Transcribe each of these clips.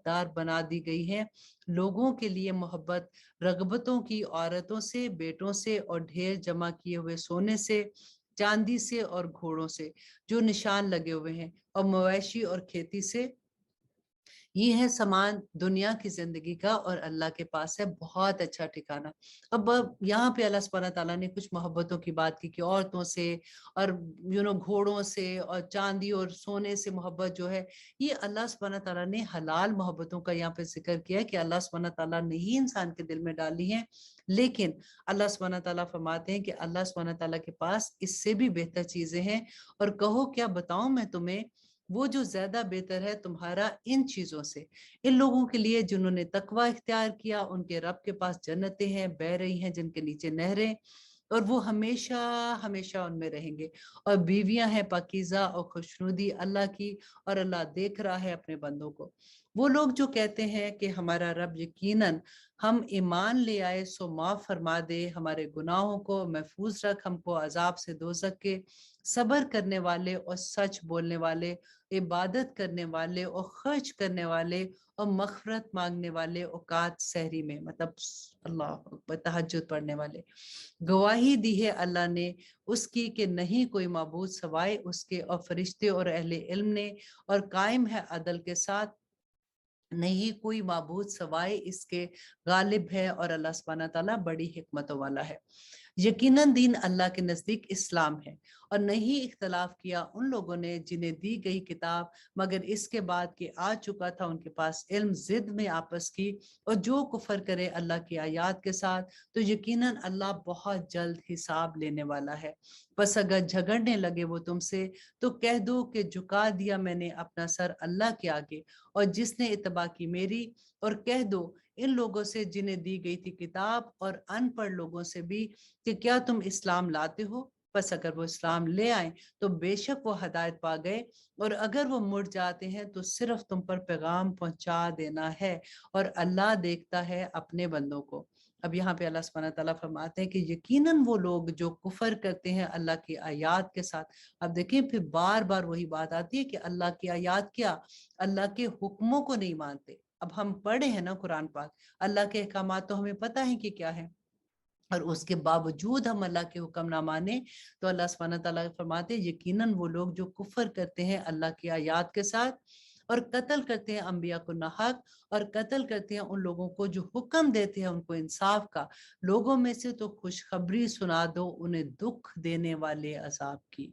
حقدار بنا دی گئی ہیں۔ لوگوں کے لیے محبت رغبتوں کی عورتوں سے، بیٹوں سے اور ڈھیر جمع کیے ہوئے سونے سے، چاندی سے اور گھوڑوں سے جو نشان لگے ہوئے ہیں، اور مویشی اور کھیتی سے۔ یہ ہے سامان دنیا کی زندگی کا، اور اللہ کے پاس ہے بہت اچھا ٹھکانہ۔ اب یہاں پہ اللہ سبحانہ تعالیٰ نے کچھ محبتوں کی بات کی کہ عورتوں سے اور گھوڑوں سے اور چاندی اور سونے سے محبت جو ہے، یہ اللہ سبحانہ تعالیٰ نے حلال محبتوں کا یہاں پہ ذکر کیا کہ اللہ سبحانہ تعالیٰ نے ہی انسان کے دل میں ڈالی ہیں۔ لیکن اللہ سبحانہ تعالیٰ فرماتے ہیں کہ اللہ سبحانہ تعالیٰ کے پاس اس سے بھی بہتر چیزیں ہیں، اور کہو کیا بتاؤں میں تمہیں، وہ جو زیادہ بہتر ہے تمہارا ان چیزوں سے۔ ان لوگوں کے لیے جنہوں نے تقوی اختیار کیا، ان کے رب کے پاس جنتیں ہیں، بہہ رہی ہیں جن کے نیچے نہریں، اور وہ ہمیشہ ہمیشہ ان میں رہیں گے، اور بیویاں ہیں پاکیزہ اور خوشنودی اللہ کی، اور اللہ دیکھ رہا ہے اپنے بندوں کو۔ وہ لوگ جو کہتے ہیں کہ ہمارا رب یقیناً ہم ایمان لے آئے سو معاف فرما دے، ہمارے گناہوں کو محفوظ رکھ، ہم کو عذاب سے دوزخ کے، صبر کرنے والے اور سچ بولنے والے، عبادت کرنے والے اور خرچ کرنے والے اور مغفرت مانگنے والے، اوقات سحری میں، مطلب اللہ اکبر، تہجد پڑھنے والے، گواہی دی ہے اللہ نے اس کی کہ نہیں کوئی معبود سوائے اس کے، اور فرشتے اور اہل علم نے، اور قائم ہے عدل کے ساتھ، نہیں کوئی معبود سوائے اس کے، غالب ہے، اور اللہ سبحانہ تعالیٰ بڑی حکمتوں والا ہے۔ یقیناً دین اللہ کے نزدیک اسلام ہے، اور نہیں اختلاف کیا ان لوگوں نے جنہیں دی گئی کتاب، مگر اس کے بعد کہ آ چکا تھا ان کے پاس علم، ضد میں آپس کی، اور جو کفر کرے اللہ کی آیات کے ساتھ تو یقیناً اللہ بہت جلد حساب لینے والا ہے۔ بس اگر جھگڑنے لگے وہ تم سے تو کہہ دو کہ جھکا دیا میں نے اپنا سر اللہ کے آگے، اور جس نے اتباع کی میری، اور کہہ دو ان لوگوں سے جنہیں دی گئی تھی کتاب اور ان پڑھ لوگوں سے بھی کہ کیا تم اسلام لاتے ہو؟ بس اگر وہ اسلام لے آئیں تو بے شک وہ ہدایت پا گئے، اور اگر وہ مڑ جاتے ہیں تو صرف تم پر پیغام پہنچا دینا ہے، اور اللہ دیکھتا ہے اپنے بندوں کو۔ اب یہاں پہ اللہ سبحانہ تعالیٰ فرماتے ہیں کہ یقیناً وہ لوگ جو کفر کرتے ہیں اللہ کی آیات کے ساتھ۔ اب دیکھیں پھر بار بار وہی بات آتی ہے کہ اللہ کی آیات کیا، اللہ کے حکموں کو نہیں مانتے۔ اب ہم پڑھے ہیں نا قرآن پاک، اللہ کے احکامات تو ہمیں پتہ ہے کہ کیا ہے، اور اس کے باوجود ہم اللہ کے حکم نہ مانے تو اللہ سبحانہ تعالیٰ فرماتے ہیں یقیناً وہ لوگ جو کفر کرتے ہیں اللہ کی آیات کے ساتھ، اور قتل کرتے ہیں انبیاء کو ناحق، اور قتل کرتے ہیں ان لوگوں کو جو حکم دیتے ہیں ان کو انصاف کا، لوگوں میں سے تو خوشخبری سنا دو انہیں دکھ دینے والے عذاب کی۔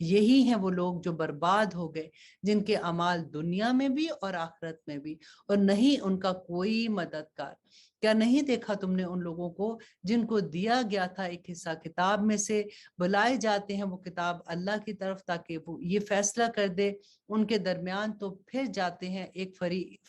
یہی ہیں وہ لوگ جو برباد ہو گئے، جن کے اعمال دنیا میں بھی اور آخرت میں بھی، اور نہیں ان کا کوئی مددگار۔ کیا نہیں دیکھا تم نے ان لوگوں کو جن کو دیا گیا تھا ایک حصہ کتاب میں سے، بلائے جاتے ہیں وہ کتاب اللہ کی طرف تاکہ وہ یہ فیصلہ کر دے ان کے درمیان، تو پھر جاتے ہیں ایک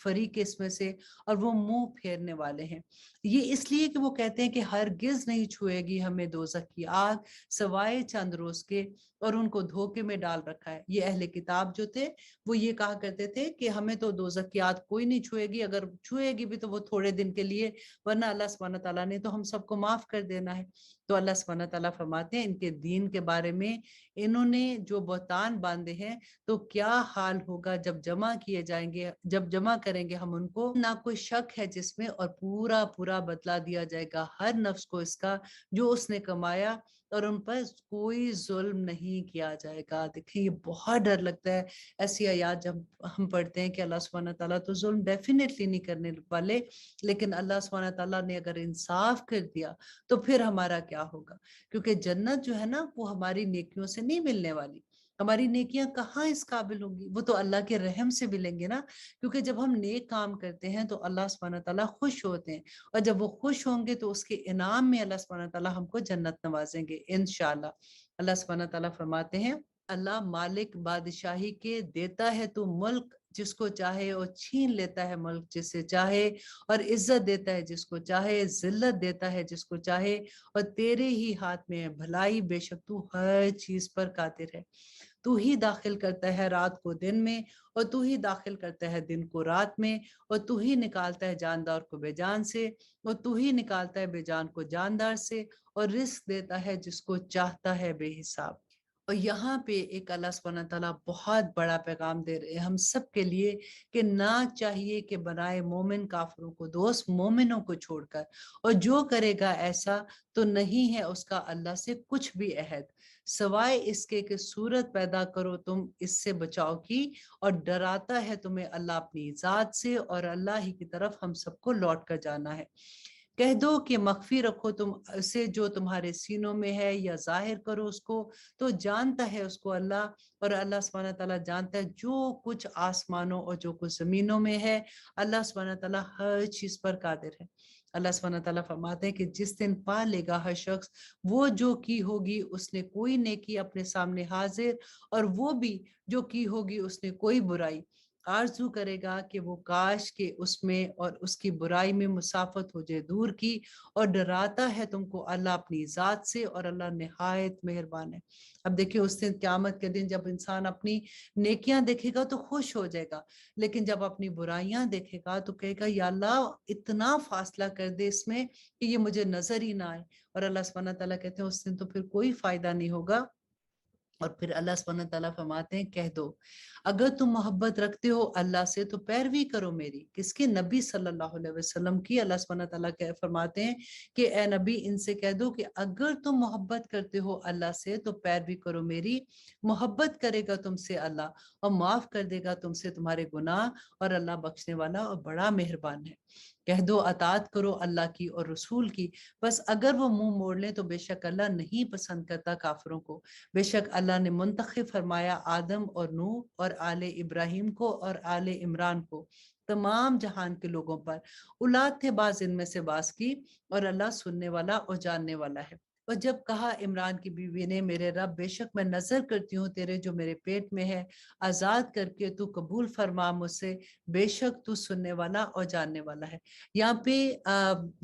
فریق اس میں سے، اور وہ منہ پھیرنے والے ہیں۔ یہ اس لیے کہ وہ کہتے ہیں کہ ہرگز نہیں چھوئے گی ہمیں دوزخ کی آگ سوائے چند روز کے، اور ان کو دھوکے میں ڈال رکھا ہے۔ یہ اہل کتاب جو تھے وہ یہ کہا کرتے تھے کہ ہمیں تو دوزخ کی آگ کوئی نہیں چھوئے گی، اگر چھوئے گی بھی تو وہ تھوڑے دن کے لیے، ورنہ اللہ سبحانہ تعالیٰ نے تو ہم سب کو معاف کر دینا ہے۔ تو اللہ سبحانہ تعالیٰ فرماتے ہیں ان کے دین کے بارے میں، انہوں نے جو بہتان باندھے ہیں تو کیا حال ہوگا جب جمع کیے جائیں گے، جب جمع کریں گے ہم ان کو، نہ کوئی شک ہے جس میں، اور پورا پورا بدلہ دیا جائے گا ہر نفس کو اس کا جو اس نے کمایا، اور ان پر کوئی ظلم نہیں کیا جائے گا۔ دیکھیں یہ بہت ڈر لگتا ہے ایسی آیات جب ہم پڑھتے ہیں کہ اللہ سبحانہ تعالیٰ تو ظلم ڈیفینیٹلی نہیں کرنے والے، لیکن اللہ سبحانہ تعالیٰ نے اگر انصاف کر دیا تو پھر ہمارا کیا ہوگا، کیونکہ جنت جو ہے نا وہ ہماری نیکیوں سے نہیں ملنے والی، ہماری نیکیاں کہاں اس قابل ہوں گی، وہ تو اللہ کے رحم سے ملیں گے نا، کیونکہ جب ہم نیک کام کرتے ہیں تو اللہ سبحانہ تعالیٰ خوش ہوتے ہیں، اور جب وہ خوش ہوں گے تو اس کے انعام میں اللہ سبحانہ تعالیٰ ہم کو جنت نوازیں گے انشاءاللہ۔ اللہ سبحانہ تعالیٰ فرماتے ہیں اللہ مالک بادشاہی کے دیتا ہے تو ملک جس کو چاہے، اور چھین لیتا ہے ملک جس سے چاہے، اور عزت دیتا ہے جس کو چاہے، ذلت دیتا ہے جس کو چاہے، اور تیرے ہی ہاتھ میں ہے بھلائی، بے شک تو ہر چیز پر قادر ہے۔ تو ہی داخل کرتا ہے رات کو دن میں، اور تو ہی داخل کرتا ہے دن کو رات میں، اور تو ہی نکالتا ہے جاندار کو بے جان سے، اور تو ہی نکالتا ہے بے جان کو جاندار سے، اور رزق دیتا ہے جس کو چاہتا ہے بے حساب۔ اور यहाँ पे एक अल्लाह सुब्हानहू तआला बहुत बड़ा पैगाम दे रहे हैं हम सब के लिए कि ना चाहिए कि बनाए मोमिन काफिरों को दोस्त मोमिनों को छोड़कर, और जो करेगा ऐसा तो नहीं है उसका अल्लाह से कुछ भी अहद, सवाए इसके कि सूरत पैदा करो तुम इससे बचाव की, और डराता है तुम्हें अल्लाह अपनी जात से, और अल्लाह ही की तरफ हम सबको लौट कर जाना है। कह दो कि मख्फी रखो तुम उसे जो तुम्हारे सीनों में है, या जाहिर करो उसको, तो जानता है उसको अल्लाह, और अल्लाह सुब्हानहू तआला जानता है जो कुछ आसमानों और जो कुछ जमीनों में है। अल्लाह सुब्हानहू तआला हर चीज पर कादिर है। अल्लाह सुब्हानहू तआला फरमाते हैं कि जिस दिन पा लेगा हर शख्स वो जो की होगी उसने कोई नेकी अपने सामने हाजिर, और वो भी जो की होगी उसने कोई बुराई, आरजू करेगा कि वो काश के उसमें और उसकी बुराई में मुसाफत हो जाए दूर की, और डराता है तुमको अल्लाह अपनी जात से, और अल्लाह निहायत मेहरबान है। अब देखिए उस दिन क़यामत के दिन जब इंसान अपनी नेकियां देखेगा तो खुश हो जाएगा, लेकिन जब अपनी बुराइयां देखेगा तो कहेगा या अल्लाह इतना फासला कर दे इसमें कि ये मुझे नजर ही ना आए। और अल्लाह सुब्हानहू तआला कहते हैं उस दिन तो फिर कोई फायदा नहीं होगा। और फिर अल्लाह सुब्हानहू तआला फरमाते हैं कह दो अगर तुम मोहब्बत रखते हो अल्लाह से तो पैरवी करो मेरी, किसकी? नबी सल्लल्लाहु अलैहि वसल्लम की। अल्लाह सुब्हानहू तआला कह फरमाते हैं कि ए नबी इनसे कह दो कि अगर तुम मोहब्बत करते हो अल्लाह से तो पैरवी करो मेरी, मोहब्बत करेगा तुमसे अल्लाह और माफ कर देगा तुमसे तुम्हारे गुनाह, और अल्लाह बख्शने वाला और बड़ा मेहरबान है। कह दो अतात करो अल्लाह की और रसूल की, बस अगर वो मुंह मोड़ लें तो बेशक अल्लाह नहीं पसंद करता काफिरों को। बेशक अल्लाह ने मुंतखब फरमाया आदम और नूह और आले इब्राहिम को और आले इमरान को, तमाम जहान के लोगों पर। औलाद थे बाज इनमें से बाज की, और अल्लाह सुनने वाला और जानने वाला है। और जब कहा इमरान की बीवी ने मेरे रब बेशक मैं नजर करती हूँ तेरे जो मेरे पेट में है, आजाद करके तू कबूल फरमा मुझसे, बेशक तू सुनने वाला और जानने वाला है। यहाँ पे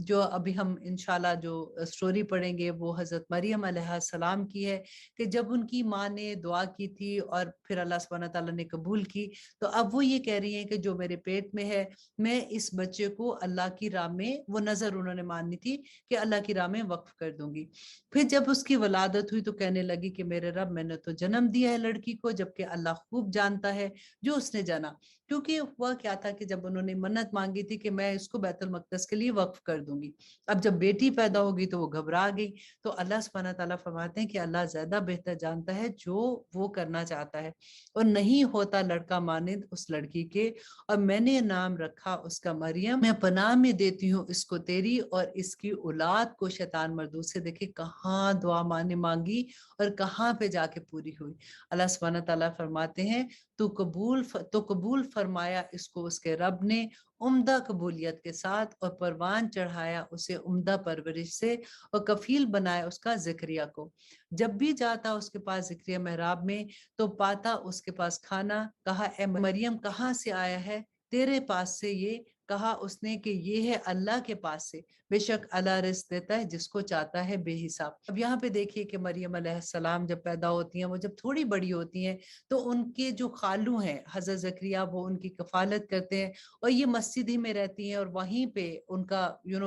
जो अभी हम इंशाल्लाह जो स्टोरी पढ़ेंगे वो हजरत मरियम अलैहिस्सलाम की है, कि जब उनकी माँ ने दुआ की थी और फिर अल्लाह सुब्हानहू तआला ने कबूल की, तो अब वो ये कह रही हैं कि जो मेरे पेट में है मैं इस बच्चे को अल्लाह की राह में, वो नजर उन्होंने माननी थी कि अल्लाह की राह में वक्फ कर दूंगी। फिर जब उसकी वलादत हुई तो कहने लगी कि मेरे रब मैंने तो जन्म दिया है लड़की को, जबकि अल्लाह खूब जानता है जो उसने जाना। क्योंकि हुआ क्या था कि जब उन्होंने मन्नत मांगी थी कि मैं इसको बैतुल मक़दस के लिए वक्फ कर दूंगी, अब जब बेटी पैदा होगी तो वो घबरा गई। तो अल्लाह सुब्हानहू तआला फरमाते हैं कि अल्लाह ज्यादा बेहतर जानता है जो वो करना चाहता है, और नहीं होता लड़का मानिंद उस लड़की के, और मैंने नाम रखा उसका मरियम, मैं पनाह में देती हूँ इसको तेरी और इसकी औलाद को शैतान मरदूद से। देखे कहाँ दुआ माने मांगी और कहाँ पे जाके पूरी हुई। अल्लाह सुब्हानहू तआला फरमाते हैं तो कबूल फरमाया इसको उसके रब ने उम्दा कबूलियत के साथ, और परवान चढ़ाया उसे उम्दा परवरिश से, और कफील बनाया उसका जिक्रिया को। जब भी जाता उसके पास जिक्रिया मेहराब में तो पाता उसके पास खाना, कहा ए मरियम कहाँ से आया है तेरे पास से ये? कहा उसने कि ये है अल्लाह के पास से, बेशक अल्लाह रिस्क देता है जिसको चाहता है बेहिसाब। अब यहाँ पे देखिए कि मरियम अलैहिस्सलाम जब पैदा होती हैं, वो जब थोड़ी बड़ी होती हैं तो उनके जो खालू हैं हजरत ज़करिया वो उनकी कफालत करते हैं, और ये मस्जिद ही में रहती हैं और वहीं पे उनका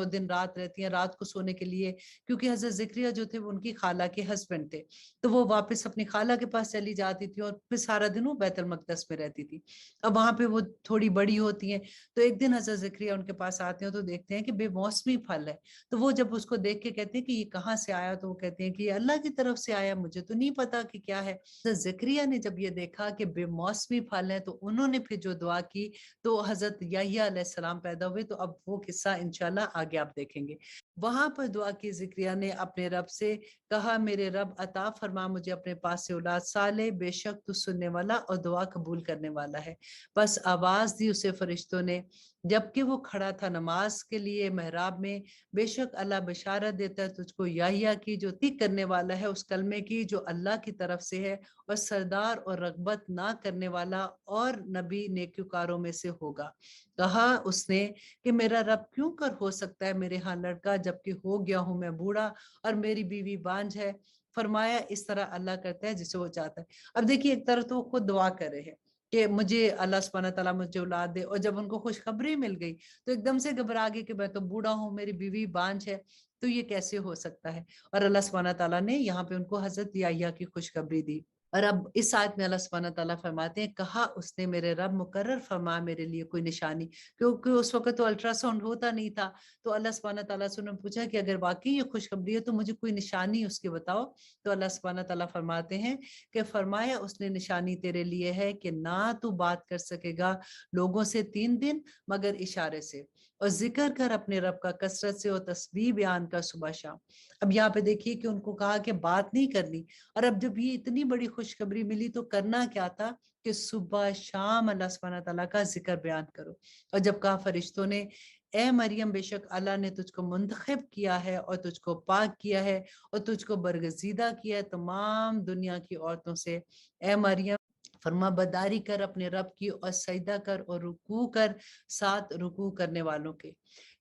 दिन रात रहती हैं रात को सोने के लिए, क्योंकि हजरत ज़करिया जो थे वो उनकी खाला के हस्बैंड थे, तो वो वापस अपनी खाला के पास चली जाती थी और फिर सारा दिन वो बैतुल मक़दस में रहती थी। अब वहां पे वो थोड़ी बड़ी होती हैं, तो एक दिन हजरत ज़करिया उनके पास आते हैं तो देखते हैं कि बेमौसमी फल है। तो वो जब उसको देख के कहते हैं कि ये कहाँ से आया, तो वो कहते हैं कि ये अल्लाह की तरफ से आया, मुझे तो नहीं पता कि क्या है। हजरत ज़करिया ने जब ये देखा कि बेमौसमी फल है तो उन्होंने फिर जो दुआ की तो हजरत याह्या अलैहिस्सलाम पैदा हुए। तो अब वो किस्सा इंशाल्लाह आगे आप देखेंगे। वहां पर दुआ की ज़करिया ने अपने रब से कहा मेरे रब अता फरमा मुझे अपने पास से औलाद साले, बेशक तू सुनने वाला और दुआ कबूल करने वाला है। बस आवाज दी उसे फरिश्तों ने जबकि वो खड़ा था नमाज के लिए मेहराब में, बेशक अल्लाह बशारत देता है तुझको याहिया की जो ठीक करने वाला है उस कलमे की जो अल्लाह की तरफ से है, और सरदार और रगबत ना करने वाला और नबी नेकुकारों में से होगा। कहा उसने कि मेरा रब क्यों कर हो सकता है मेरे यहाँ लड़का, जबकि हो गया हूं मैं बूढ़ा और मेरी बीवी बांझ है। फरमाया इस तरह अल्लाह करता है जिसे वो चाहता है। अब देखिए एक तरह तो वो खुद दुआ कर रहे हैं कि मुझे अल्लाह सुब्हानहू तआला मुझे औलाद दे, और जब उनको खुशखबरी मिल गई तो एकदम से घबरा गए कि मैं तो बूढ़ा हूँ मेरी बीवी बांझ है, तो ये कैसे हो सकता है। और अल्लाह सुब्हानहू तआला ने यहाँ पे उनको हजरत याह्या की खुशखबरी दी। और अब इस आयत में अल्लाह सुब्हानहू तआला फरमाते हैं, कहा उसने मेरे रब मुकर्रर फरमा मेरे लिए कोई निशानी, क्योंकि उस वक्त तो अल्ट्रासाउंड होता नहीं था। तो अल्लाह सुब्हानहू तआला से उन्होंने पूछा कि अगर वाकई ये खुशखबरी है तो मुझे कोई निशानी उसकी बताओ। तो अल्लाह सुब्हानहू तआला फरमाते हैं कि फरमाया उसने निशानी तेरे लिए है कि ना तू बात कर सकेगा लोगों से 3 दिन मगर इशारे से, और जिक्र कर अपने रब का कसरत से, और तस्बीह बयान कर सुबह शाम। अब यहाँ पे देखिए कि उनको कहा कि बात नहीं करनी, और अब जब ये इतनी बड़ी खुशखबरी मिली तो करना क्या था कि सुबह शाम अल्लाह सुब्हानहू तआला का जिक्र बयान करो। और जब कहा फरिश्तों ने, ए मरियम बेशक अल्लाह ने तुझको मुंतखब किया है और तुझको पाक किया है और तुझको बरगजीदा किया है तमाम दुनिया की औरतों से। ए मरियम फरमा बदारी कर अपने रब की और सजदा कर और रुकू कर साथ रुकू करने वालों के।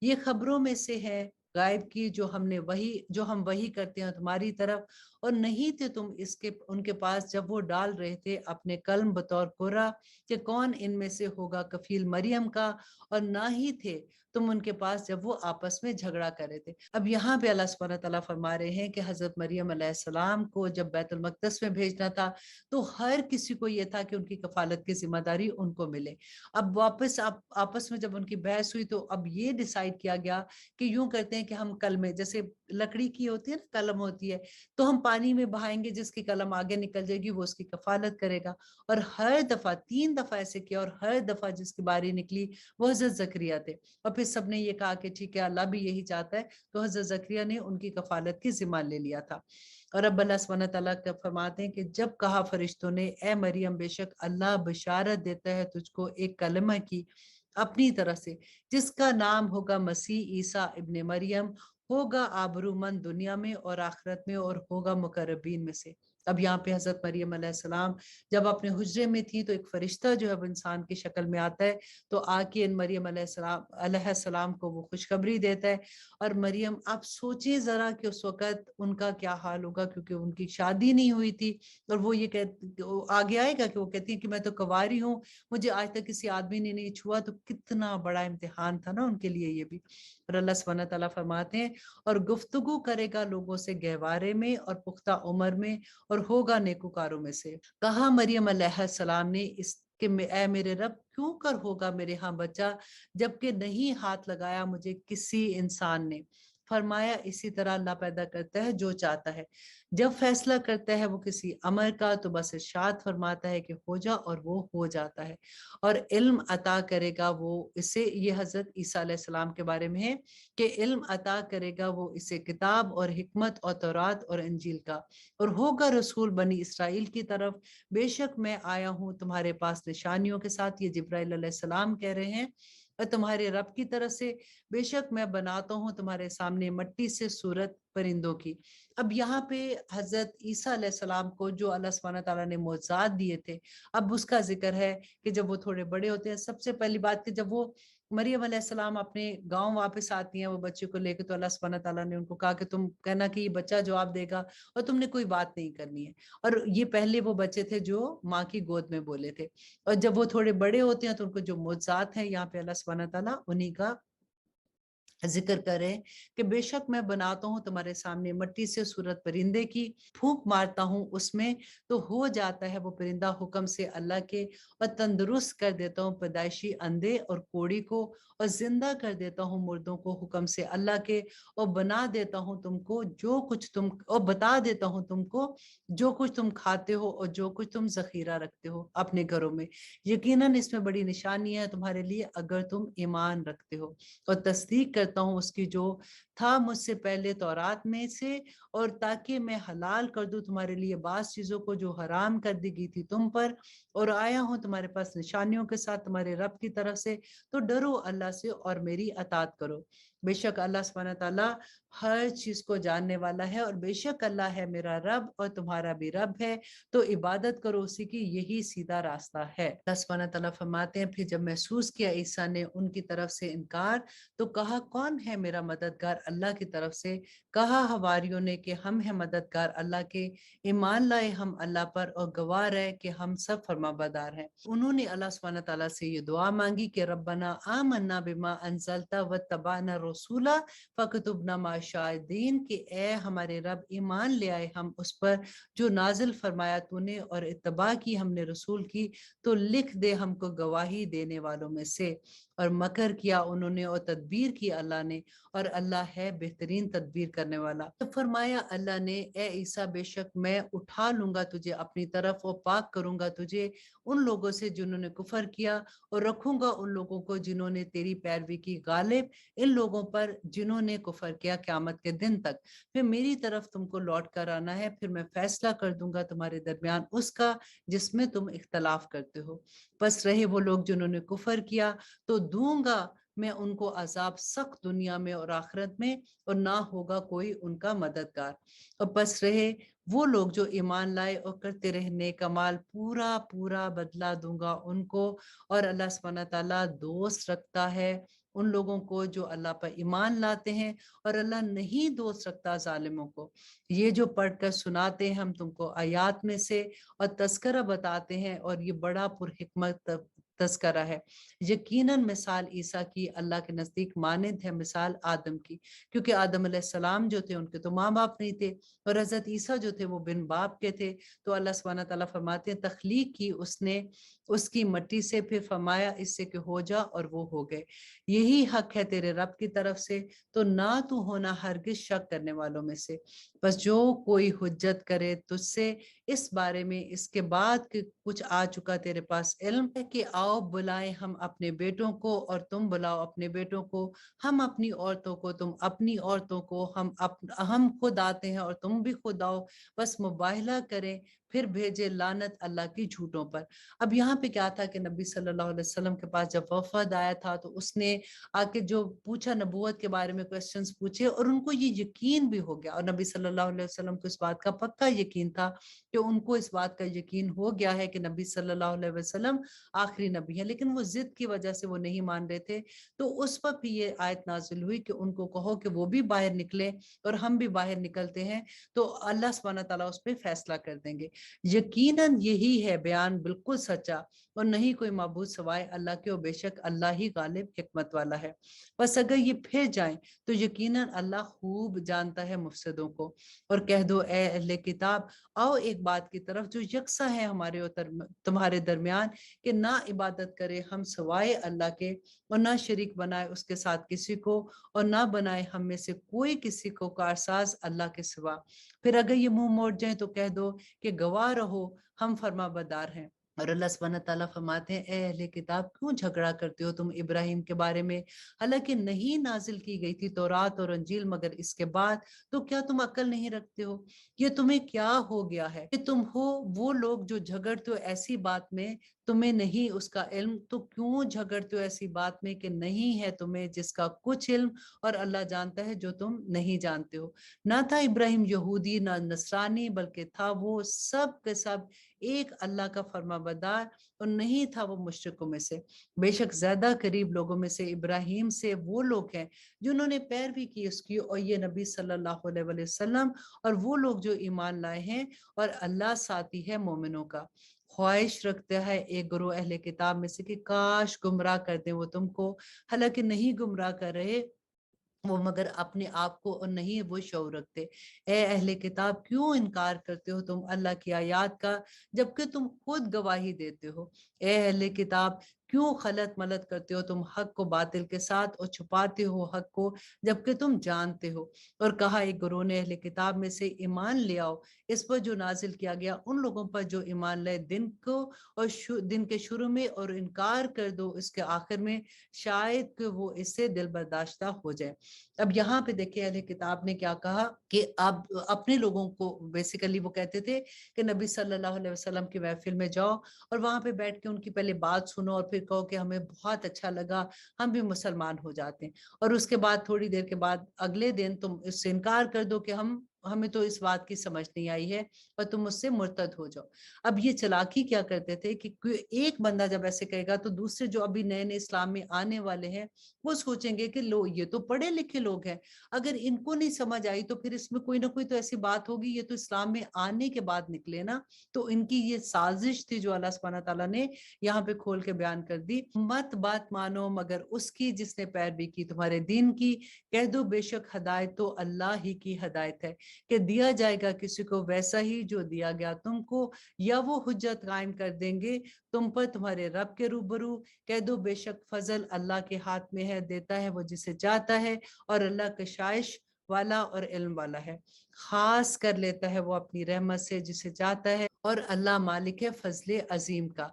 ये खबरों में से है गायब की जो हम वही करते हैं तुम्हारी तरफ, और नहीं थे तुम इसके उनके पास जब वो डाल रहे थे अपने कलम बतौर कोरा कि कौन इनमें से होगा कफील मरियम का, और ना ही थे तुम उनके पास जब वो आपस में झगड़ा कर रहे थे। अब यहाँ पे अल्लाह सुब्हानहू तआला फरमा रहे हैं कि हजरत मरियम अलैहिस्सलाम को जब बैतुल मक़दस में भेजना था तो हर किसी को ये था कि उनकी कफालत की जिम्मेदारी उनको मिले। अब वापस आपस में जब उनकी बहस हुई तो अब ये डिसाइड किया गया कि यूं करते हैं कि हम कलमे, जैसे लकड़ी की होती है ना कलम होती है, तो हम पानी में बहाएंगे, जिसकी कलम आगे निकल जाएगी वो उसकी कफालत करेगा। और हर दफा 3 दफा ऐसे किया, और हर दफा जिसकी बारी निकली वो हजरत जकरिया थे। और फिर सबने ये कहा कि ठीक है अल्लाह भी यही चाहता है, तो हजरत जकरिया ने उनकी कफालत की जिम्मा ले लिया था। और अब अल्लाह सुब्हानहू तआला फरमाते हैं कि जब कहा फरिश्तों ने, ए मरियम बेशक अल्लाह बशारत देता है तुझको एक कलमा की अपनी तरफ से, जिसका नाम होगा मसीह ईसा इब्ने मरियम, होगा आबरूमंद दुनिया में और आखिरत में, और होगा मुकर्रबीन में से। अब यहाँ पे हजरत मरियम अलैहिस्सलाम जब अपने हुजरे में थी तो एक फरिश्ता जो है अब इंसान की शक्ल में आता है, तो आके इन मरियम अलैहिस्सलाम को वो खुशखबरी देता है। और मरियम, आप सोचिए जरा कि उस वक्त उनका क्या हाल होगा, क्योंकि उनकी शादी नहीं हुई थी। और वो ये आगे आएगा कि वो कहती है कि मैं तो कुंवारी हूँ, मुझे आज तक किसी आदमी ने नहीं छुआ, तो कितना बड़ा इम्तिहान था ना उनके लिए ये भी। और अल्लाह सुब्हानहू तआला फरमाते हैं, और गुफ्तगू करेगा लोगों से गहवारे में और पुख्ता उम्र में, और होगा नेकुकारों में से। कहा मरियम अलैहिस्सलाम ने इस कि ऐ मेरे रब क्यों कर होगा मेरे यहाँ बच्चा, जबकि नहीं हाथ लगाया मुझे किसी इंसान ने। फरमाया इसी तरह अल्लाह पैदा करता है जो चाहता है, जब फैसला करता है वो किसी अमर का तो बस इरशाद फरमाता है कि हो जा, और वो हो जाता है। और इल्म अता करेगा वो इसे, ये हजरत ईसा अलैहिस्सलाम के बारे में है कि इल्म अता करेगा वो इसे किताब और हिकमत और तौरात और इंजील का, और होगा रसूल बनी इसराइल की तरफ। बेशक मैं आया हूँ तुम्हारे पास निशानियों के साथ, ये जिब्राइल अलैहिस्सलाम कह रहे हैं, और तुम्हारे रब की तरफ से बेशक मैं बनाता हूँ तुम्हारे सामने मट्टी से सूरत परिंदों की। अब यहाँ पे हजरत ईसा अलैहिस्सलाम को जो अल्लाह सुब्हानहू तआला ने मौजूदात दिए थे, अब उसका जिक्र है कि जब वो थोड़े बड़े होते हैं, सबसे पहली बात कि जब वो मरियम अलैहिस्सलाम अपने गांव वापस आती हैं वो बच्चे को लेकर, तो अल्लाह सुब्हानहू तआला ने उनको कहा कि तुम कहना कि ये बच्चा जवाब देगा, और तुमने कोई बात नहीं करनी है। और ये पहले वो बच्चे थे जो माँ की गोद में बोले थे। और जब वो थोड़े बड़े होते हैं तो उनको जो मौजूदात हैं यहाँ पे अल्लाह सुब्हानहू तआला उन्हीं का जिक्र करें कि बेशक मैं बनाता हूँ तुम्हारे सामने मट्टी से सूरत परिंदे की, फूंक मारता हूँ उसमें तो हो जाता है वो परिंदा हुक्म से अल्लाह के, और तंदुरुस्त कर देता हूँ पैदाइशी अंधे और कोड़ी को, और जिंदा कर देता हूँ मुर्दों को हुक्म से अल्लाह के, और बना देता हूँ तुमको जो कुछ तुम, और बता देता हूँ तुमको जो कुछ तुम खाते हो और जो कुछ तुम जखीरा रखते हो अपने घरों में। यकीनन इसमें बड़ी निशानी है तुम्हारे लिए अगर तुम ईमान रखते हो। और तस्दीक करता हूँ उसकी जो था मुझसे पहले तौरात में से, और ताकि मैं हलाल कर दूं तुम्हारे लिए बास चीजों को जो हराम कर दी गई थी तुम पर, और आया हूँ तुम्हारे पास निशानियों के साथ तुम्हारे रब की तरफ से, तो डरो अल्लाह से और मेरी अतात करो। बेशक अल्लाह सुब्हानहू तआला हर चीज को जानने वाला है, और बेशक अल्लाह है मेरा रब और तुम्हारा भी रब है, तो इबादत करो उसी की, यही सीधा रास्ता है। अल्लाह सुब्हानहू तआला फरमाते हैं, फिर जब महसूस किया ईसा ने उनकी तरफ से इनकार, तो कहा कौन है मेरा मददगार अल्लाह की तरफ से। कहा हवारियों ने कि हम हैं मददगार अल्लाह के, ईमान लाए हम अल्लाह पर और गवाह रहे कि हम सब फरमाबरदार हैं। उन्होंने अल्लाह सुब्हानहू तआला से ये दुआ मांगी कि रब्बना आमन्ना बिमा अंज़लता वत्तबाना रसूला फकतुबना मा शाहिदीन कि ए हमारे रब, ईमान ले आए हम उस पर जो नाजिल फरमाया तूने और इत्तबा की हमने रसूल की, तो लिख दे हमको गवाही देने वालों में से। और मकर किया उन्होंने और तदबीर की अल्लाह ने, और अल्लाह है बेहतरीन तदबीर करने वाला। तो फरमाया अल्लाह ने, ए ईसा बेशक मैं उठा लूंगा तुझे अपनी तरफ और पाक करूंगा तुझे उन लोगों से जिन्होंने कुफर किया, और रखूंगा उन लोगों को जिन्होंने तेरी पैरवी की गालिब इन लोगों पर जिन्होंने कुफर किया क़यामत के दिन तक। फिर मेरी तरफ तुमको लौट कर आना है, फिर मैं फैसला कर दूंगा तुम्हारे दरमियान उसका जिसमें तुम इख्तलाफ करते हो। बस रहे वो लोग जिन्होंने कुफर किया, तो दूंगा मैं उनको अजाब सख्त दुनिया में और आखिरत में, और ना होगा कोई उनका मददगार। और बस रहे वो लोग जो ईमान लाए और करते रहे नेक अमाल, पूरा पूरा बदला दूंगा उनको। और अल्लाह सुब्हानहू तआला दोस्त रखता है उन लोगों को जो अल्लाह पर ईमान लाते हैं, और अल्लाह नहीं दोस्त रखता जालिमों को। ये जो पढ़कर सुनाते हैं हम तुमको आयात में से और तस्करा बताते हैं, और ये बड़ा पुरहिकमत तस्करा है। यकीनन मिसाल ईसा की अल्लाह के नजदीक मानद है मिसाल आदम की, क्योंकि आदम अलैहिस्सलाम जो थे उनके तो माँ बाप नहीं थे, और हजरत ईसा जो थे वो बिन बाप के थे। तो अल्लाह सुब्हानहू तआला फरमाते हैं तख्लीक की उसने उसकी मट्टी से, फिर फरमाया इससे कि हो जा, और वो हो गए। यही हक है तेरे रब की तरफ से, तो ना तू होना हरगिज शक करने वालों में से। बस जो कोई हुज्जत करे तुझसे इस बारे में इसके बाद कि कुछ आ चुका तेरे पास इल्म है, कि आओ बुलाएं हम अपने बेटों को और तुम बुलाओ अपने बेटों को, हम अपनी औरतों को तुम अपनी औरतों को, हम खुद आते हैं और तुम भी खुद आओ, बस मुबाहला करें, फिर भेजे लानत अल्लाह की झूठों पर। अब यहाँ पे क्या था कि नबी सल्लल्लाहु अलैहि वसल्लम के पास जब वफद आया था, तो उसने आके जो पूछा नबूवत के बारे में क्वेश्चंस पूछे, और उनको ये यकीन भी हो गया, और नबी सल्लल्लाहु अलैहि वसल्लम को इस बात का पक्का यकीन था कि उनको इस बात का यकीन हो गया है कि नबी सल्लल्लाहु अलैहि वसल्लम आखिरी नबी है, लेकिन वो जिद की वजह से वो नहीं मान रहे थे। तो उस पर भी ये आयत नाजिल हुई कि उनको कहो कि वो भी बाहर निकले और हम भी बाहर निकलते हैं, तो अल्लाह सुब्हानहू तआला उस पर फैसला कर देंगे। यकीनन यही है बयान बिल्कुल सच्चा, और नहीं कोई माबूद सवाए अल्लाह के, और बेशक अल्लाह ही गालिब हिकमत वाला है। बस अगर ये फिर जाएं तो यकीनन अल्लाह खूब जानता है मुफसिदों को। और कह दो ए अहले किताब, आओ एक बात की तरफ जो यकसा है हमारे और तुम्हारे दरमियान, कि ना इबादत करे हम सवाए अल्लाह के, और ना शरीक बनाए उसके साथ किसी को, और ना बनाए हम में से कोई किसी को कारसाज अल्लाह के सिवा। फिर अगर ये मुंह मोड़ जाए तो कह दो कि गवाह रहो हम फरमाबरदार हैं। और अल्लाह सुब्हानहू तआला फरमाते हैं, ए अहले किताब क्यों झगड़ा करते हो तुम इब्राहिम के बारे में, हालांकि नहीं नाजिल की गई थी तौरात और अंजील मगर इसके बाद, तो क्या तुम अक्ल नहीं रखते हो? ये तुम्हें क्या हो गया है कि तुम हो वो लोग जो झगड़ते हो ऐसी बात में तुम्हें नहीं उसका इल्म, तो क्यों झगड़ते हो ऐसी बात में कि नहीं है तुम्हें जिसका कुछ इल्म, और अल्लाह जानता है जो तुम नहीं जानते हो। ना था इब्राहिम यहूदी ना नसरानी, बल्कि था वो सब के सब एक अल्लाह का फरमाबरदार, और नहीं था वो मुशरिकों में से। बेशक ज्यादा करीब लोगों में से इब्राहिम से वो लोग हैं जिन्होंने पैरवी की उसकी, और ये नबी सल्लल्लाहु अलैहि वसल्लम, और वो लोग जो ईमान लाए हैं, और अल्लाह साथी है मोमिनों का। ख्वाहिश रखता है एक गुरु अहले किताब में से कि काश गुमराह कर दे वो तुमको, हालांकि नहीं गुमराह कर रहे वो मगर अपने आप को, और नहीं वो शऊर रखते। ए अहले किताब क्यों इनकार करते हो तुम अल्लाह की आयात का, जबकि तुम खुद गवाही देते हो। ए अहले किताब क्यों खलत मलत करते हो तुम हक को बातिल के साथ, और छुपाते हो हक को जबकि तुम जानते हो। और कहा एक गुरु ने अहले किताब में से ईमान ले आओ इस पर जो नाजिल किया गया उन लोगों पर जो ईमान लाए दिन को, और दिन के शुरू में, और इनकार कर दो इसके आखिर में, शायद कि वो इससे दिल बर्दाश्ता हो जाए। अब यहाँ पे देखिए अहले किताब ने क्या कहा कि अब अपने लोगों को बेसिकली वो कहते थे कि नबी सल्लल्लाहु अलैहि वसल्लम की महफिल में जाओ और वहां पे बैठ के उनकी पहले बात सुनो, और फिर कहो कि हमें बहुत अच्छा लगा, हम भी मुसलमान हो जाते हैं। और उसके बाद थोड़ी देर के बाद अगले दिन तुम इससे इनकार कर दो कि हमें तो इस बात की समझ नहीं आई है और तुम मुझसे मुर्तद हो जाओ। अब ये चालाकी क्या करते थे कि एक बंदा जब ऐसे कहेगा तो दूसरे जो अभी नए नए इस्लाम में आने वाले हैं वो सोचेंगे कि लो ये तो पढ़े लिखे लोग हैं, अगर इनको नहीं समझ आई तो फिर इसमें कोई ना कोई तो ऐसी बात होगी, ये तो इस्लाम में आने के बाद निकले ना। तो इनकी ये साजिश थी जो अल्लाह सुब्हानहू तआला ने यहाँ पे खोल के बयान कर दी। मत बात मानो मगर उसकी जिसने पैरवी की तुम्हारे दीन की, कह दो बेशक हदायत तो अल्लाह ही की हदायत है कि दिया जाएगा किसी को वैसा ही जो दिया गया तुमको, या वो हुज्जत कायम कर देंगे तुम पर तुम्हारे रब के रूबरू। कह दो बेशक फजल अल्लाह के हाथ में है, देता है वो जिसे चाहता है, और अल्लाह कशाइश वाला और इल्म वाला है, खास कर लेता है वो अपनी रहमत से जिसे चाहता है, और अल्लाह मालिक है फजले अजीम का।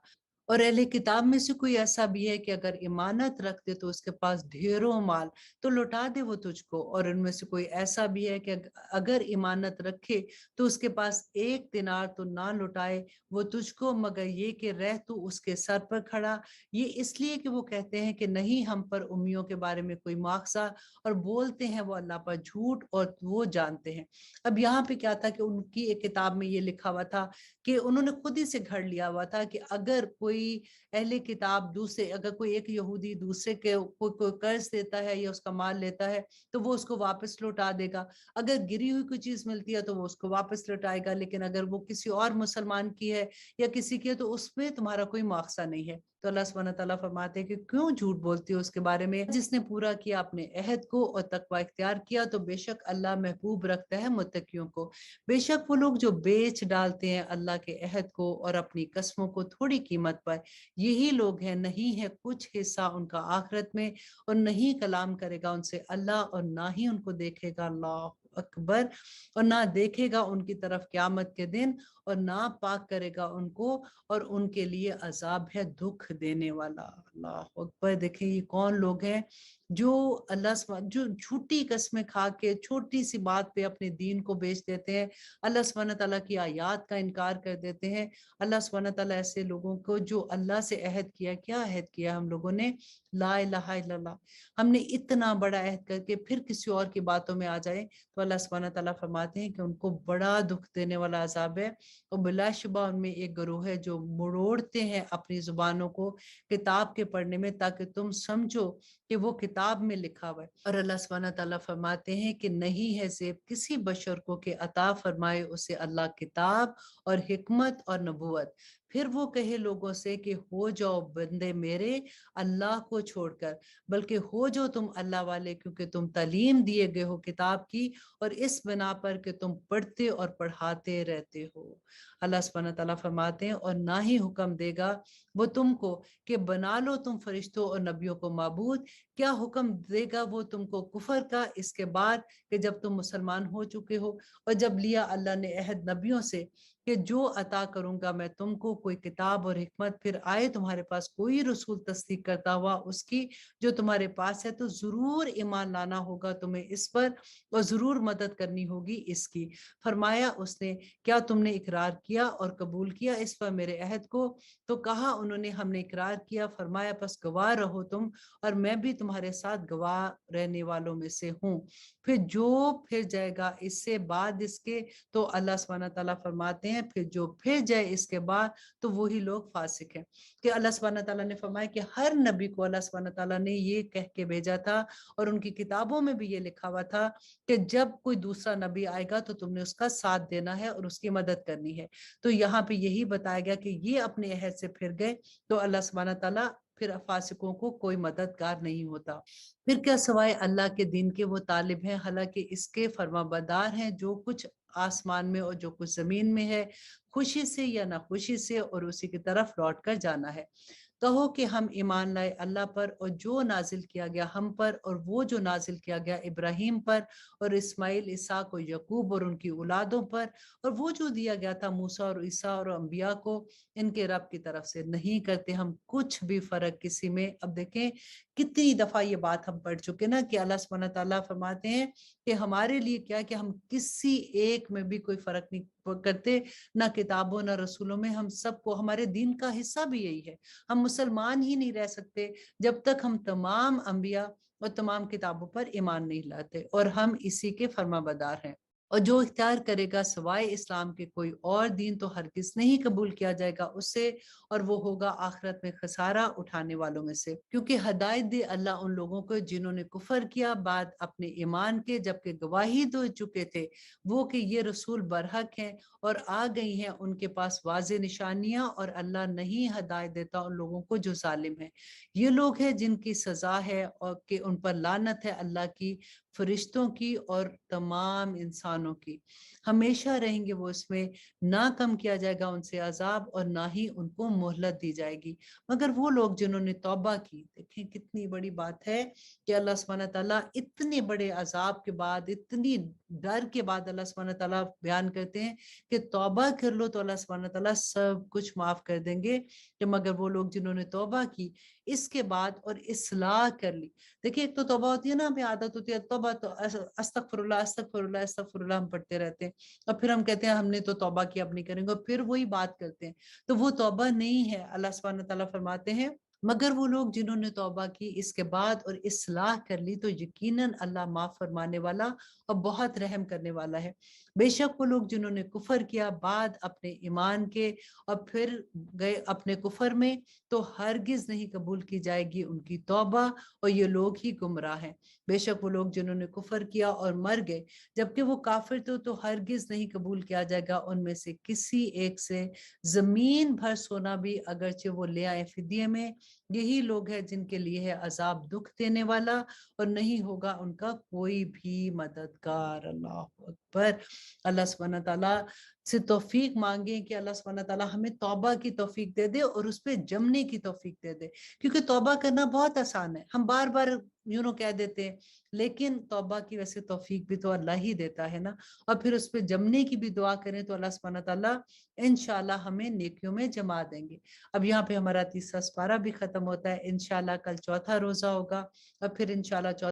और अहले किताब में से कोई ऐसा भी है कि अगर इमानत रख दे तो उसके पास ढेरों माल तो लौटा दे वो तुझको, और उनमें से कोई ऐसा भी है कि अगर इमानत रखे तो उसके पास एक दिनार तो ना लौटाए वो तुझको, मगर ये कि रह तू उसके सर पर खड़ा। ये इसलिए कि वो कहते हैं कि नहीं हम पर उम्मियों के बारे में कोई मुआखजा, और बोलते हैं वो अल्लाह पर झूठ और वो जानते हैं। अब यहाँ पे क्या था कि उनकी एक किताब में ये लिखा हुआ था कि उन्होंने खुद ही से घर लिया हुआ था कि अगर कोई अहले किताब दूसरे, अगर कोई एक यहूदी दूसरे के कोई कर्ज देता है या उसका माल लेता है तो वो उसको वापस लौटा देगा, अगर गिरी हुई कोई चीज मिलती है तो वो उसको वापस लौटाएगा, लेकिन अगर वो किसी और मुसलमान की है या किसी की है तो उसमें तुम्हारा कोई मुआवजा नहीं है। तो अल्लाह सुब्हानहू तआला फरमाते हैं कि क्यों झूठ बोलती हो उसके बारे में, जिसने पूरा किया अपने अहद को और तकवा इख्तियार किया तो बेशक अल्लाह महबूब रखता है मुत्तकियों को। बेशक वो लोग जो बेच डालते हैं अल्लाह के अहद को और अपनी कसमों को थोड़ी कीमत पर, यही लोग हैं नहीं है कुछ हिस्सा उनका आखिरत में, और नहीं कलाम करेगा उनसे अल्लाह, और ना ही उनको देखेगा अल्लाह अकबर, और ना देखेगा उनकी तरफ क़यामत के दिन, और ना पाक करेगा उनको, और उनके लिए अजाब है दुख देने वाला। अल्लाह अकबर। देखें ये कौन लोग हैं जो जो झूठी कस्में खा के छोटी सी बात पे अपने दीन को बेच देते हैं, अल्लाह सुब्हानहू तआला की आयात का इनकार कर देते हैं। अल्लाह सुब्हानहू तआला ऐसे लोगों को जो अल्लाह से अहद किया, क्या अहद किया हम लोगों ने, ला इलाहा इल्लल्लाह, हमने इतना बड़ा अहद करके फिर किसी और की बातों में आ जाए तो अल्लाह सुब्हानहू तआला फरमाते हैं कि उनको बड़ा दुख देने वाला अजाब है। और बिलाशुबा उनमें एक गिरोह है जो मोड़ते हैं अपनी जुबानों को किताब के पढ़ने में ताकि तुम समझो कि वो किताब में लिखा हुआ है। और अल्लाह सुब्हानहू तआला फरमाते हैं कि नहीं है ज़ेब किसी बशर को कि अता फरमाए उसे अल्लाह किताब और हिकमत और नबूवत, फिर वो कहे लोगों से कि हो जाओ बंदे मेरे अल्लाह को छोड़कर, बल्कि हो जो तुम अल्लाह वाले क्योंकि तुम तालीम दिए गए हो किताब की, और इस बिना पर कि तुम पढ़ते और पढ़ाते रहते हो। अल्लाह सुब्हानहू तआला फरमाते हैं और ना ही हुक्म देगा वो तुमको कि बना लो तुम फरिश्तों और नबियों को माबूद, क्या हुक्म देगा वो तुमको कुफर का इसके बाद कि जब तुम मुसलमान हो चुके हो, और जब लिया अल्लाह ने अहद नबियों से कि जो अता करूंगा मैं तुमको कोई किताब और हिकमत, फिर आए तुम्हारे पास कोई रसूल तस्दीक करता हुआ उसकी जो तुम्हारे पास है, तो जरूर ईमान लाना होगा तुम्हें इस पर, और जरूर मदद करनी होगी इसकी। फरमाया उसने क्या तुमने इकरार किया और कबूल किया इस पर मेरे अहद को, तो कहा उन्होंने हमने इकरार किया। फरमाया बस गवाह रहो तुम, और मैं भी तुम्हारे साथ गवाह रहने वालों में से हूँ। फिर जो फिर जाएगा इससे बाद इसके, तो अल्लाह सुब्हानहू तआला फरमाते हैं फिर जो फिर जाए इसके बाद तो वही लोग फासिक हैं। कि अल्लाह सुब्हानहू तआला ने फरमाया कि हर नबी को अल्लाह सुब्हानहू तआला ने ये कह के भेजा था, और उनकी किताबों में भी ये लिखा हुआ था कि जब कोई दूसरा नबी आएगा तो तुमने उसका साथ देना है और उसकी मदद करनी है। तो यहाँ पे यही बताया गया कि ये अपने अहद से फिर गए तो अल्लाह सुब्हानहू तआला फिर फासिकों को कोई मददगार नहीं होता। फिर क्या सवाए अल्लाह के दिन के वो तालिब हैं, हालांकि इसके फरमाबरदार हैं जो कुछ आसमान में और जो कुछ जमीन में है, खुशी से या ना खुशी से, और उसी की तरफ लौट कर जाना है। कहो कि हम ईमान लाए अल्लाह पर और जो नाजिल किया गया हम पर, और वो जो नाजिल किया गया इब्राहिम पर और इस्माइल इसहाक और यकूब और उनकी औलादों पर, और वो जो दिया गया था मूसा और ईसा और अंबिया को, इनके रब की तरफ से नहीं करते हम कुछ भी फर्क किसी में। अब देखें कितनी दफा ये बात हम पढ़ चुके ना कि अल्लाह सुब्हानहू तआला फरमाते हैं कि हमारे लिए क्या कि हम किसी एक में भी कोई फर्क नहीं करते, ना किताबों ना रसूलों में, हम सबको, हमारे दीन का हिस्सा भी यही है। हम मुसलमान ही नहीं रह सकते जब तक हम तमाम अंबिया और तमाम किताबों पर ईमान नहीं लाते, और हम इसी के फरमाबरदार हैं। اور جو اختیار کرے گا سوائے اسلام کے کوئی اور دین تو ہرگز نہیں قبول کیا جائے گا اس سے، اور وہ ہوگا آخرت میں خسارہ اٹھانے والوں میں سے۔ کیونکہ ہدایت دے اللہ ان لوگوں کو جنہوں نے کفر کیا بعد اپنے ایمان کے، جبکہ گواہی دے چکے تھے وہ کہ یہ رسول برحق ہیں، اور آ گئی ہیں ان کے پاس واضح نشانیاں، اور اللہ نہیں ہدایت دیتا ان لوگوں کو جو ظالم ہیں۔ یہ لوگ ہیں جن کی سزا ہے اور کہ ان پر لعنت ہے اللہ کی، فرشتوں کی اور تمام انسانوں کی، ہمیشہ رہیں گے وہ اس میں، نہ کم کیا جائے گا ان سے عذاب اور نہ ہی ان کو مہلت دی جائے گی، مگر وہ لوگ جنہوں نے توبہ کی۔ دیکھیں کتنی بڑی بات ہے کہ اللہ سبحانہ تعالیٰ اتنے بڑے عذاب کے بعد، اتنی ڈر کے بعد اللہ سبحانہ تعالیٰ بیان کرتے ہیں کہ توبہ کر لو تو اللہ سبحانہ تعالیٰ سب کچھ معاف کر دیں گے، کہ مگر وہ لوگ جنہوں نے توبہ کی اس کے بعد اور اصلاح کر لی۔ دیکھیں ایک تو توبہ ہوتی ہے نا، ہمیں عادت ہوتی ہے توبہ تو استغفر اللہ استغفر اللہ استغفر اللہ ہم پڑھتے رہتے ہیں، اور پھر ہم کہتے ہیں ہم نے تو توبہ کی اب نہیں کریں گے، اور پھر وہی بات کرتے ہیں، تو وہ توبہ نہیں ہے۔ اللہ سبحانہ تعالیٰ فرماتے ہیں مگر وہ لوگ جنہوں نے توبہ کی اس کے بعد اور اصلاح کر لی تو یقیناً اللہ معاف فرمانے والا اور بہت رحم کرنے والا ہے۔ بے شک وہ لوگ جنہوں نے کفر کیا بعد اپنے ایمان کے اور پھر گئے اپنے کفر میں، تو ہرگز نہیں قبول کی جائے گی ان کی توبہ، اور یہ لوگ ہی گمراہ ہیں۔ بے شک وہ لوگ جنہوں نے کفر کیا اور مر گئے جبکہ وہ کافر تھے تو ہرگز نہیں قبول کیا جائے گا ان میں سے کسی ایک سے زمین بھر سونا بھی اگرچہ وہ لے آئے فدیے میں۔ یہی لوگ ہیں جن کے لیے ہے عذاب دکھ دینے والا، اور نہیں ہوگا ان کا کوئی بھی مددگار۔ اللہ اکبر۔ اللہ سبحانہ تعالیٰ سے توفیق مانگیں کہ اللہ سبحانہ تعالیٰ ہمیں توبہ کی توفیق دے دے اور اس پہ جمنے کی توفیق دے دے، کیونکہ توبہ کرنا بہت آسان ہے، ہم بار بار کہہ دیتے ہیں، لیکن توبہ کی ویسے توفیق بھی تو اللہ ہی دیتا ہے نا، اور پھر اس پہ جمنے کی بھی دعا کریں تو اللہ سبحانہ تعالیٰ انشاءاللہ ہمیں نیکیوں میں جما دیں گے۔ اب یہاں پہ ہمارا تیسرا سپارہ بھی ختم ہوتا ہے، انشاءاللہ کل چوتھا روزہ ہوگا، اور پھر انشاءاللہ